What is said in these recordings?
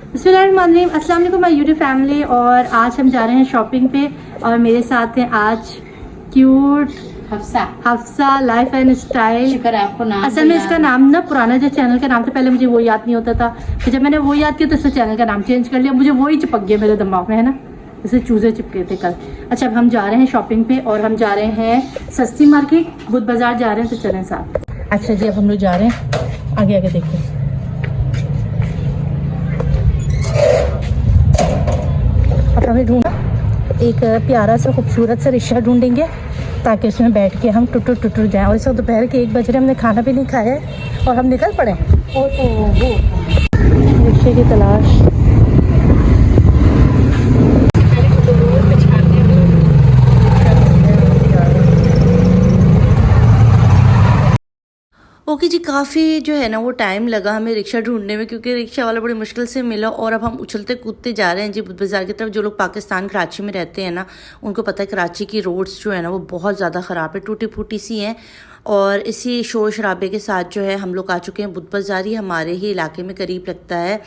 बिस्मिल्लाहिर्रहमानिर्रहीम, अस्सलाम वालेकुम माय यूट्यूब फैमिली। और आज हम जा रहे हैं शॉपिंग पे और मेरे साथ हैं आज cute Hafsa life and style. शुक्र है आपको नाम असल में इसका नाम ना पुराना जो चैनल का नाम था पहले मुझे वो याद नहीं होता था, फिर जब मैंने वो याद किया तो इससे चैनल का नाम चेंज कर लिया। मुझे वही चिपक गया मेरे दिमाग में, है ना, जैसे चूजे चिपके थे कल। अच्छा, अब हम जा रहे हैं शॉपिंग पे और हम जा रहे हैं सस्ती मार्केट, बुध बाजार जा रहे हैं, तो चलें साथ। अच्छा जी, अब हम लोग जा रहे हैं, आगे आगे देखते हैं। अब हमें ढूंढा एक प्यारा सा खूबसूरत सा रिक्शा ढूंढेंगे ताकि उसमें बैठ के हम टुटुर जाएं। और इस वक्त दोपहर के 1 बज रहे, हमने खाना भी नहीं खाया है और हम निकल पड़े रिक्शे की तलाश। ओके जी, काफ़ी जो है ना वो टाइम लगा हमें रिक्शा ढूंढने में, क्योंकि रिक्शा वाला बड़ी मुश्किल से मिला। और अब हम उछलते कूदते जा रहे हैं जी बुध बाज़ार की तरफ। जो लोग पाकिस्तान कराची में रहते हैं ना, उनको पता है कराची की रोड्स जो है ना वो बहुत ज़्यादा ख़राब है, टूटी फूटी सी हैं। और इसी शोर शराबे के साथ जो है हम लोग आ चुके हैं बुध बाज़ार, ही हमारे ही इलाके में करीब लगता है।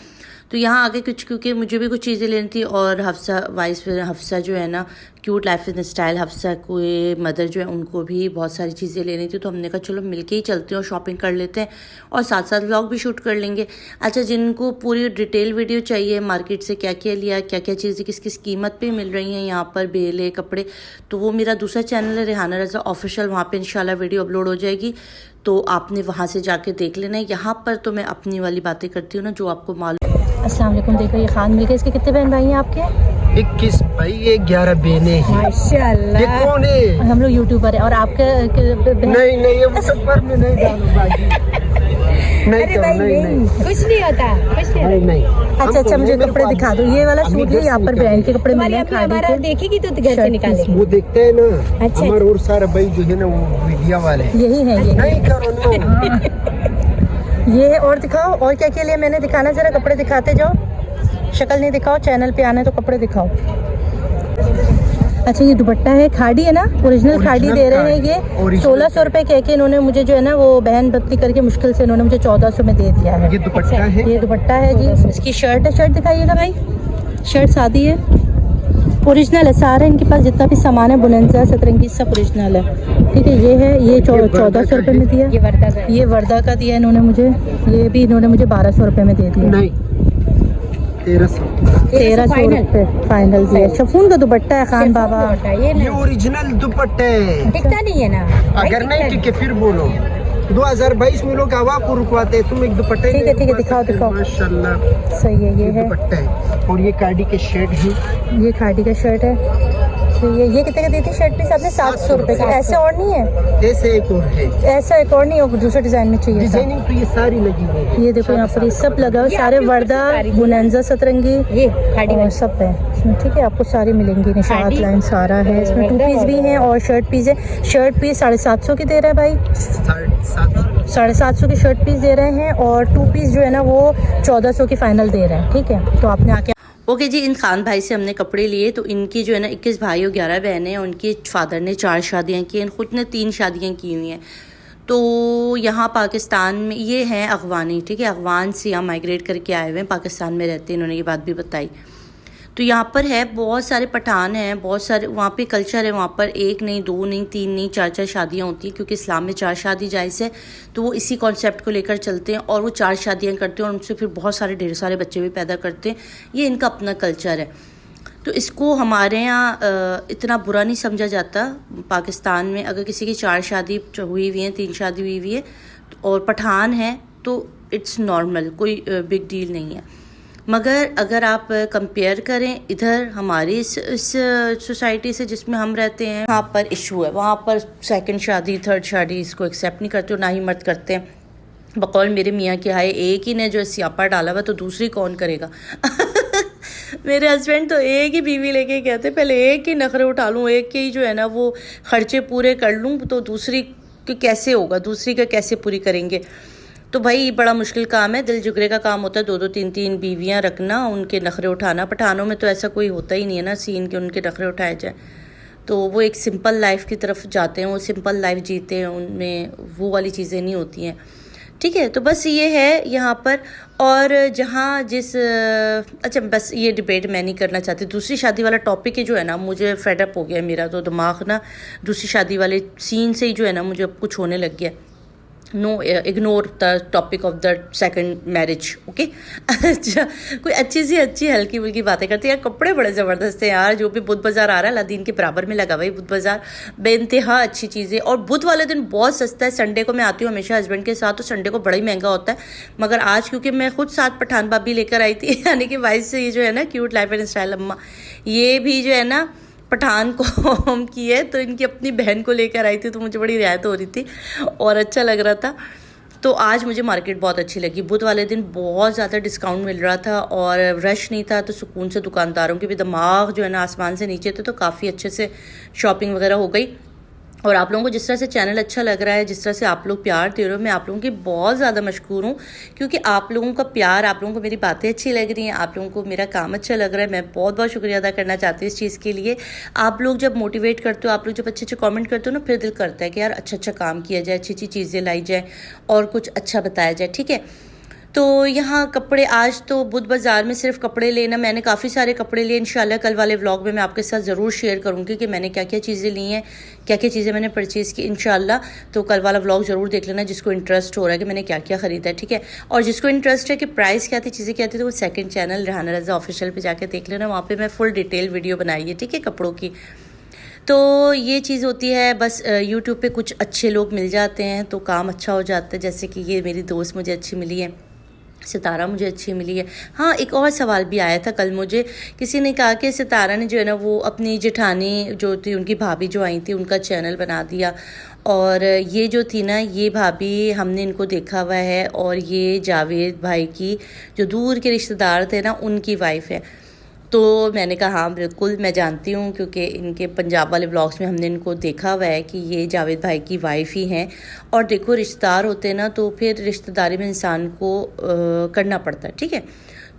तो यहाँ आगे कुछ, क्योंकि मुझे भी कुछ चीज़ें लेनी थी और हफ्सा जो है ना cute life and style, Hafsa को मदर जो है उनको भी बहुत सारी चीज़ें लेनी थी। तो हमने कहा चलो मिलके ही चलते हैं और शॉपिंग कर लेते हैं और साथ साथ व्लॉग भी शूट कर लेंगे। अच्छा, जिनको पूरी डिटेल वीडियो चाहिए मार्केट से क्या क्या लिया, क्या क्या चीज़ें किस किस कीमत पे मिल रही हैं यहाँ पर, बेले कपड़े, तो वो मेरा दूसरा चैनल है रेहाना रज़ा ऑफिशियल, वहाँ पर इंशाल्लाह वीडियो अपलोड हो जाएगी, तो आपने वहाँ से जाके देख लेना है। यहाँ पर तो मैं अपनी वाली बातें करती हूँ ना, जो आपको मालूम। अस्सलाम वालेकुम, देखो ये खान मिल गए। इसके कितने बहन भाई हैं आपके? 21 भाई, ये 11 बहने हैं। माशाल्लाह। ये कौन है? हम लोग यूट्यूबर हैं। और आपके नहीं नहीं, ये मुसब्बर में नहीं डालो भाई। नहीं नहीं, कुछ नहीं होता, कुछ नहीं। नहीं। अच्छा, मुझे कपड़े दिखा दो। ये वाला सूट है, यहाँ पर ब्रांड के कपड़े मिले हैं खादी के। देखेगी तो घर से निकालेगी। वो देखते हैं ना, अच्छा। हमारे और सारा भाई जो है ना वो मीडिया वाले हैं। यही है ये। नहीं करो ना। ये है। और दिखाओ और क्या क्या लिया मैंने, दिखाना जरा, कपड़े दिखाते जाओ, शक्ल नहीं दिखाओ, चैनल पे आना तो कपड़े दिखाओ। अच्छा, ये दुपट्टा है, खाड़ी है ना, ओरिजिनल खाड़ी दे रहे हैं ये। 1600 रुपए कह के इन्होंने मुझे जो है ना वो बहन बत्ती करके मुश्किल से इन्होंने मुझे 1400 में दे दिया है। ये दुपट्टा है, ये दुपट्टा है जी। इसकी शर्ट है, शर्ट दिखाइएगा भाई। शर्ट सादी है, ओरिजिनल है सारा। इनके पास जितना भी सामान है बुनंजा सतरंगी सब ओरिजिनल है, ठीक है। ये है, ये 1400 रुपये में दिया। ये वर्दा का दिया इन्होंने मुझे। ये भी इन्होंने मुझे 1200 रुपये में दे दिया। नहीं 1300 रुपये फाइनल दिया। शफून का दुपट्टा है खान बाबा। ये ओरिजिनल दुपट्टा है, दिखता नहीं है ना। अगर नहीं ठीक है फिर बोलो। 2022 में लोग हवा को रुकवाते हैं, तुम एक दुपट्टा ही ठीक है, ठीक है, दिखाओ दिखाओ। माशाल्लाह सही है, ये है दुपट्टा है। और ये काडी के शर्ट है, ये खादी का शर्ट है। सही है। ये कितने का दी थी शर्ट पीस आपने? 700 रुपये की। ऐसे और नहीं है? ऐसे एक और है, ऐसा एक और नहीं है, दूसरे डिजाइन में चाहिए था। डिजाइनिंग तो ये सारी लगी हुई है। ये देखो यहाँ पर ये सब लगा हुआ, सारे वर्दा बुनंजा सतरंगी ये खाड़ी और सब है इसमें, ठीक है। आपको सारी मिलेंगी, निशात लाइन सारा है इसमें। 2 पीस भी हैं और शर्ट पीस है। शर्ट पीस 750 की दे रहा है भाई, 750 की शर्ट पीस दे रहे हैं। और 2 पीस जो है ना वो 1400 की फाइनल दे रहे हैं, ठीक है। तो आपने आके ओके जी, इन खान भाई से हमने कपड़े लिए। तो इनकी जो है ना 21 भाई और 11 बहनें हैं। उनके फादर ने 4 शादियाँ की हैं, खुद ने 3 शादियाँ की हुई हैं। तो यहाँ पाकिस्तान में ये हैं अफ़गानी, ठीक है, अफ़गान से यहाँ माइग्रेट करके आए हुए हैं, पाकिस्तान में रहते हैं, इन्होंने ये बात भी बताई। तो यहाँ पर है बहुत सारे पठान हैं, बहुत सारे वहाँ पे कल्चर है। वहाँ पर 1 नहीं 2 नहीं 3 नहीं 4 शादियाँ होती हैं, क्योंकि इस्लाम में 4 शादी जायज़ है। तो वो इसी कॉन्सेप्ट को लेकर चलते हैं और वो 4 शादियाँ करते हैं और उनसे फिर बहुत सारे ढेर सारे बच्चे भी पैदा करते हैं। ये इनका अपना कल्चर है। तो इसको हमारे यहाँ इतना बुरा नहीं समझा जाता। पाकिस्तान में अगर किसी की 4 शादी हुई हुई हैं, 3 शादी हुई हुई है और पठान है तो इट्स नॉर्मल, कोई बिग डील नहीं है। मगर अगर आप कंपेयर करें इधर हमारी इस सोसाइटी से जिसमें हम रहते हैं, वहाँ पर इशू है। वहाँ पर 2nd शादी 3rd शादी इसको एक्सेप्ट नहीं करते और ना ही मर्द करते हैं। बकौल मेरे मियाँ के हाय, एक ही ने जो स्यापा डाला हुआ तो दूसरी कौन करेगा। मेरे हस्बैंड तो एक ही बीवी लेके कहते पहले एक ही नखरे उठा लूँ, एक के ही जो है ना वो खर्चे पूरे कर लूँ, तो दूसरी के कैसे होगा, दूसरी का कैसे पूरी करेंगे। तो भाई बड़ा मुश्किल काम है, दिल जुगरे का काम होता है 2-2 3-3 बीवियां रखना, उनके नखरे उठाना। पठानों में तो ऐसा कोई होता ही नहीं है ना सीन के उनके नखरे उठाए जाए। तो वो एक सिंपल लाइफ की तरफ जाते हैं, वो सिंपल लाइफ जीते हैं, उनमें वो वाली चीज़ें नहीं होती हैं। ठीक है। तो बस ये है यहाँ पर। और जहाँ जिस अच्छा बस ये डिबेट मैं नहीं करना चाहती। दूसरी शादी वाला टॉपिक ही जो है ना, मुझे फेडअप हो गया मेरा तो दिमाग ना दूसरी शादी वाले सीन से ही जो है ना मुझे अब कुछ होने लग गया। No, ignore the topic of the second marriage, okay. अच्छा, कोई अच्छी हल्की फुल्की बातें करते हैं यार। कपड़े बड़े ज़बरदस्त हैं यार। जो भी बुध बाज़ार आ रहा है, अलादीन के बराबर में लगा हुआ है बुध बाज़ार, बेइंतहा अच्छी चीज़ें। और बुध वाले दिन बहुत सस्ता है। संडे को मैं आती हूँ हमेशा हस्बैंड के साथ, तो संडे को बड़ा ही महंगा होता है। मगर आज क्योंकि मैं खुद साथ पठान भाभी लेकर आई थी यानी कि वाइफ से, ये जो है ना क्यूट लाइफ एंड स्टाइल अम्मा, ये भी जो है ना पठान को होम की है, तो इनकी अपनी बहन को लेकर आई थी, तो मुझे बड़ी रियायत हो रही थी और अच्छा लग रहा था। तो आज मुझे मार्केट बहुत अच्छी लगी। बुध वाले दिन बहुत ज़्यादा डिस्काउंट मिल रहा था और रश नहीं था, तो सुकून से दुकानदारों के भी दिमाग जो है ना आसमान से नीचे थे, तो काफ़ी अच्छे से शॉपिंग वगैरह हो गई। और आप लोगों को जिस तरह से चैनल अच्छा लग रहा है, जिस तरह से आप लोग प्यार दे रहे हो, मैं आप लोगों की बहुत ज़्यादा मशकूर हूँ। क्योंकि आप लोगों का प्यार, आप लोगों को मेरी बातें अच्छी लग रही हैं, आप लोगों को मेरा काम अच्छा लग रहा है। मैं बहुत बहुत शुक्रिया अदा करना चाहती हूँ इस चीज़ के लिए। आप लोग जब मोटिवेट करते हो, आप लोग जब अच्छे अच्छे कमेंट करते हो ना, फिर दिल करता है कि यार अच्छा काम किया जाए, अच्छी चीज़ें लाई जाए और कुछ अच्छा बताया जाए, ठीक है। तो यहाँ कपड़े, आज तो बुध बाज़ार में सिर्फ कपड़े लेना, मैंने काफ़ी सारे कपड़े लिए। इंशाल्लाह कल वाले व्लॉग में मैं आपके साथ ज़रूर शेयर करूँगी कि मैंने क्या क्या चीज़ें ली हैं, क्या क्या चीज़ें मैंने परचेज़ की इंशाल्लाह। तो कल वाला व्लॉग ज़रूर देख लेना जिसको इंटरेस्ट हो रहा है कि मैंने क्या क्या ख़रीदा है, ठीक है। और जिसको इंटरेस्ट है कि प्राइस क्या थी, चीज़ें क्या थी, तो वो सेकंड चैनल रेहाना रज़ा ऑफिशियल पे जाके देख लेना। वहाँ पर मैं फुल डिटेल वीडियो बनाई है, ठीक है, कपड़ों की। तो ये चीज़ होती है। बस यूट्यूब पे कुछ अच्छे लोग मिल जाते हैं तो काम अच्छा हो जाता है। जैसे कि ये मेरी दोस्त मुझे अच्छी मिली है, सितारा मुझे अच्छी मिली है। हाँ, एक और सवाल भी आया था कल मुझे, किसी ने कहा कि सितारा ने जो है ना वो अपनी जेठानी जो थी, उनकी भाभी जो आई थी, उनका चैनल बना दिया। और ये जो थी ना, ये भाभी हमने इनको देखा हुआ है, और ये जावेद भाई की जो दूर के रिश्तेदार थे ना, उनकी वाइफ है। तो मैंने कहा हाँ बिल्कुल मैं जानती हूँ, क्योंकि इनके पंजाब वाले व्लॉग्स में हमने इनको देखा हुआ है कि ये जावेद भाई की वाइफ ही हैं। और देखो, रिश्तेदार होते हैं ना, तो फिर रिश्तेदारी में इंसान को करना पड़ता है, ठीक है।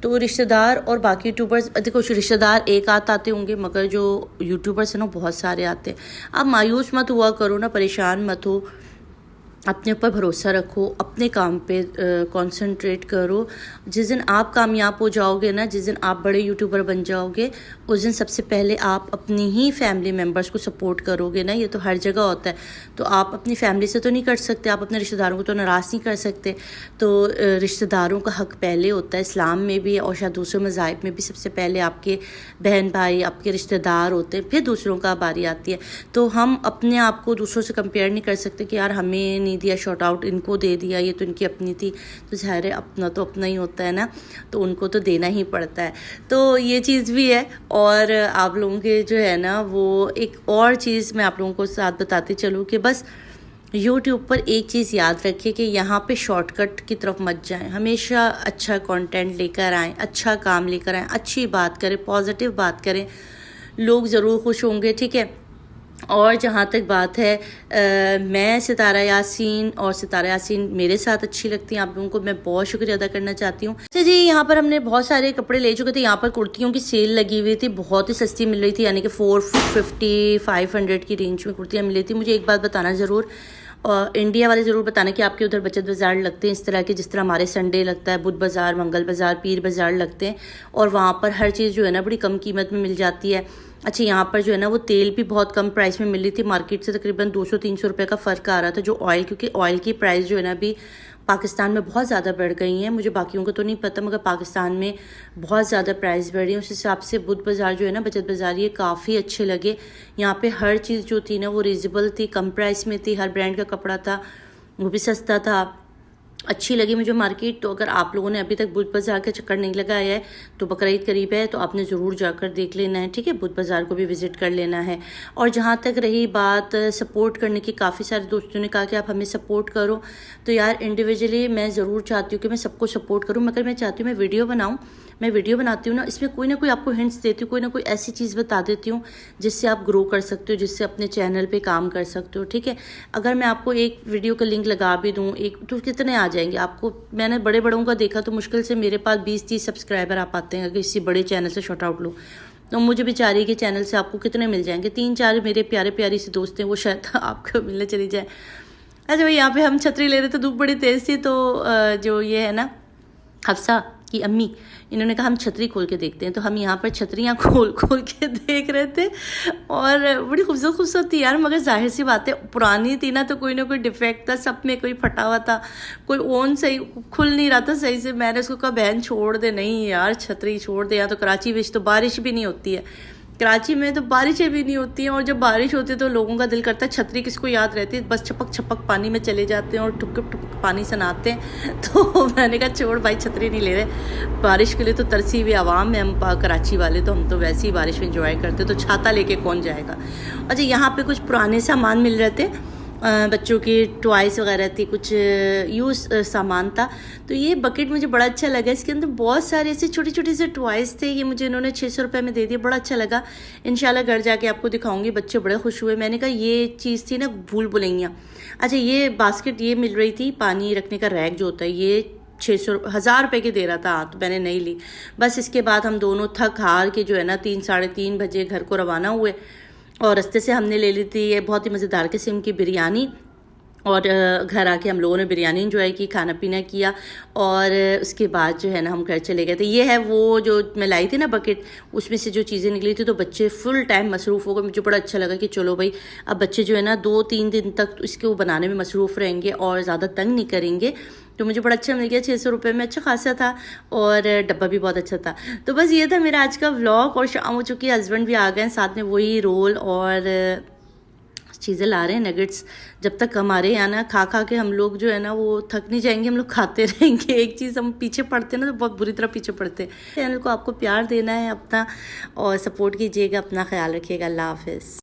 तो रिश्तेदार और बाकी यूट्यूबर्स, देखो रिश्तेदार एक आते होंगे, मगर जो यूट्यूबर्स हैं ना बहुत सारे आते हैं। आप मायूस मत हुआ करो ना, परेशान मत हो, अपने ऊपर भरोसा रखो, अपने काम पे कंसंट्रेट करो। जिस दिन आप कामयाब हो जाओगे ना, जिस दिन आप बड़े यूट्यूबर बन जाओगे, उस दिन सबसे पहले आप अपनी ही फैमिली मेम्बर्स को सपोर्ट करोगे ना। ये तो हर जगह होता है। तो आप अपनी फैमिली से तो नहीं कर सकते, आप अपने रिश्तेदारों को तो नाराज़ नहीं कर सकते। तो रिश्तेदारों का हक़ पहले होता है, इस्लाम में भी और शायद दूसरे मज़ाहिब में भी सबसे पहले आपके बहन भाई, आपके रिश्तेदार होते हैं, फिर दूसरों का बारी आती है। तो हम अपने आप को दूसरों से कंपेयर नहीं कर सकते कि यार हमें दिया शॉर्ट आउट, इनको दे दिया, ये तो इनकी अपनी थी। तो ज़ाहिर है अपना तो अपना ही होता है ना, तो उनको तो देना ही पड़ता है। तो ये चीज़ भी है। और आप लोगों के जो है ना, वो एक और चीज़ मैं आप लोगों को साथ बताती चलूँ कि बस YouTube पर एक चीज़ याद रखिए कि यहाँ पे शॉर्टकट की तरफ मत जाएं। हमेशा अच्छा कंटेंट लेकर आएँ, अच्छा काम लेकर आएँ, अच्छी बात करें, पॉजिटिव बात करें, लोग ज़रूर खुश होंगे, ठीक है। और जहाँ तक बात है मैं सितारा यासीन, और सितारा यासीन मेरे साथ अच्छी लगती हैं, आप लोगों को मैं बहुत शुक्रिया अदा करना चाहती हूँ। तो जी यहाँ पर हमने बहुत सारे कपड़े ले चुके थे। यहाँ पर कुर्तियों की सेल लगी हुई थी, बहुत ही सस्ती मिल रही थी, यानी कि 450-500 की रेंज में कुर्तियाँ मिल रही थी। मुझे एक बात बताना ज़रूर, और इंडिया वाले ज़रूर बताना कि आपके उधर बचत बाज़ार लगते हैं इस तरह के, जिस तरह हमारे संडे लगता है, बुध बाज़ार, मंगल बाज़ार, पीर बाज़ार लगते हैं, और वहाँ पर हर चीज़ जो है ना बड़ी कम कीमत में मिल जाती है। अच्छा, यहाँ पर जो है ना वो तेल भी बहुत कम प्राइस में मिल रही थी। मार्केट से तकरीबन 200-300 रुपये का फ़र्क आ रहा था। जो ऑयल, क्योंकि ऑयल की प्राइस जो है ना अभी पाकिस्तान में बहुत ज़्यादा बढ़ गई हैं, मुझे बाकियों को तो नहीं पता, मगर पाकिस्तान में बहुत ज़्यादा प्राइस बढ़ रही है। उस हिसाब से बुध बाज़ार जो है ना, बचत बाज़ार, ये काफ़ी अच्छे लगे। यहाँ पे हर चीज़ जो थी ना वो रीज़नेबल थी, कम प्राइस में थी, हर ब्रांड का कपड़ा था, वो भी सस्ता था, अच्छी लगी मुझे मार्केट। तो अगर आप लोगों ने अभी तक बुध बाज़ार का चक्कर नहीं लगाया है, तो बकरीद करीब है, तो आपने ज़रूर जाकर देख लेना है, ठीक है। बुध बाज़ार को भी विज़िट कर लेना है। और जहाँ तक रही बात सपोर्ट करने की, काफ़ी सारे दोस्तों ने कहा कि आप हमें सपोर्ट करो। तो यार इंडिविजुअली मैं ज़रूर चाहती हूँ कि मैं सबको सपोर्ट करूँ, मगर मैं चाहती हूँ मैं वीडियो बनाऊँ। मैं वीडियो बनाती हूँ ना, इसमें कोई ना कोई आपको हिंट्स देती हूँ, कोई ना कोई ऐसी चीज़ बता देती हूँ जिससे आप ग्रो कर सकते हो, जिससे अपने चैनल पे काम कर सकते हो, ठीक है। अगर मैं आपको एक वीडियो का लिंक लगा भी दूँ एक, तो कितने आ जाएंगे आपको। मैंने बड़े बड़ों का देखा तो मुश्किल से मेरे पास 20-30 सब्सक्राइबर आ पाते हैं अगर किसी बड़े चैनल से शॉर्ट आउट लो। तो मुझे बेचारी के चैनल से आपको कितने मिल जाएंगे, 3-4 मेरे प्यारे प्यारी से दोस्त हैं, वो शायद आपको मिलने चली जाए। अच्छा भाई, यहाँ पे हम छतरी ले रहे थे, धूप बड़ी तेज़ थी, तो जो ये है ना हफ्सा की अम्मी, इन्होंने कहा हम छतरी खोल के देखते हैं। तो हम यहाँ पर छतरियाँ खोल के देख रहे थे और बड़ी खूबसूरत थी यार, मगर जाहिर सी बात है पुरानी थी ना, तो कोई ना कोई डिफेक्ट था, सब में कोई फटा हुआ था, कोई ओन सही खुल नहीं रहा था सही से। मैंने उसको कहा बहन छोड़ दे, नहीं यार छतरी छोड़ दे, यहाँ तो कराची में तो बारिश भी नहीं होती है, कराची में तो बारिशें भी नहीं होती हैं, और जब बारिश होती है तो लोगों का दिल करता है छतरी किसको याद रहती है, बस छपक छपक पानी में चले जाते हैं और ठुक ठुक पानी से नहाते हैं। तो मैंने कहा छोड़ भाई, छतरी नहीं ले रहे, बारिश के लिए तो तरसी हुई आवाम है हम कराची वाले, तो हम तो वैसे ही बारिश में इंजॉय करते, तो छाता लेके कौन जाएगा। अच्छा, यहाँ पे कुछ पुराने सामान मिल रहे थे, बच्चों की टॉयज़ वगैरह थी, कुछ यूज़ सामान था। तो ये बकेट मुझे बड़ा अच्छा लगा, इसके अंदर बहुत सारे ऐसे छोटे छोटे से टॉयज़ थे, ये मुझे इन्होंने 600 रुपये में दे दिए, बड़ा अच्छा लगा। इंशाल्लाह घर जाके आपको दिखाऊंगी, बच्चे बड़े खुश हुए। मैंने कहा ये चीज़ थी ना भूल भुलैया। अच्छा, ये बास्केट ये मिल रही थी, पानी रखने का रैक जो होता है, ये 1000 रुपये की दे रहा था, तो मैंने नहीं ली। बस इसके बाद हम दोनों थक हार के जो है ना 3 साढ़े 3 बजे घर को रवाना हुए, और रास्ते से हमने ले ली थी ये बहुत ही मज़ेदार किस्म की बिरयानी, और घर आके हम लोगों ने बिरयानी इंजॉय की, खाना पीना किया, और उसके बाद जो है ना हम घर चले गए थे। ये है वो जो मैं लाई थी ना बकेट, उसमें से जो चीज़ें निकली थी, तो बच्चे फुल टाइम मसरूफ़ हो गए। मुझे बड़ा अच्छा लगा कि चलो भाई, अब बच्चे जो है ना 2-3 दिन तक इसको बनाने में मसरूफ़ रहेंगे और ज़्यादा तंग नहीं करेंगे। तो मुझे बड़ा अच्छा मिल गया, 600 रुपये में अच्छा खासा था, और डब्बा भी बहुत अच्छा था। तो बस ये था मेरा आज का व्लॉग, और शाम हो चुकी है, हस्बैंड भी आ गए, साथ में वही रोल और चीज़ें ला रहे हैं, नगेट्स। जब तक हमारे यहाँ ना खा के हम लोग जो है ना वो थक नहीं जाएंगे, हम लोग खाते रहेंगे। एक चीज़ हम पीछे पड़ते हैं ना, तो बहुत बुरी तरह पीछे पड़ते हैं। चैनल को आपको प्यार देना है अपना, और सपोर्ट कीजिएगा, अपना ख्याल रखिएगा। अल्लाह हाफिज़।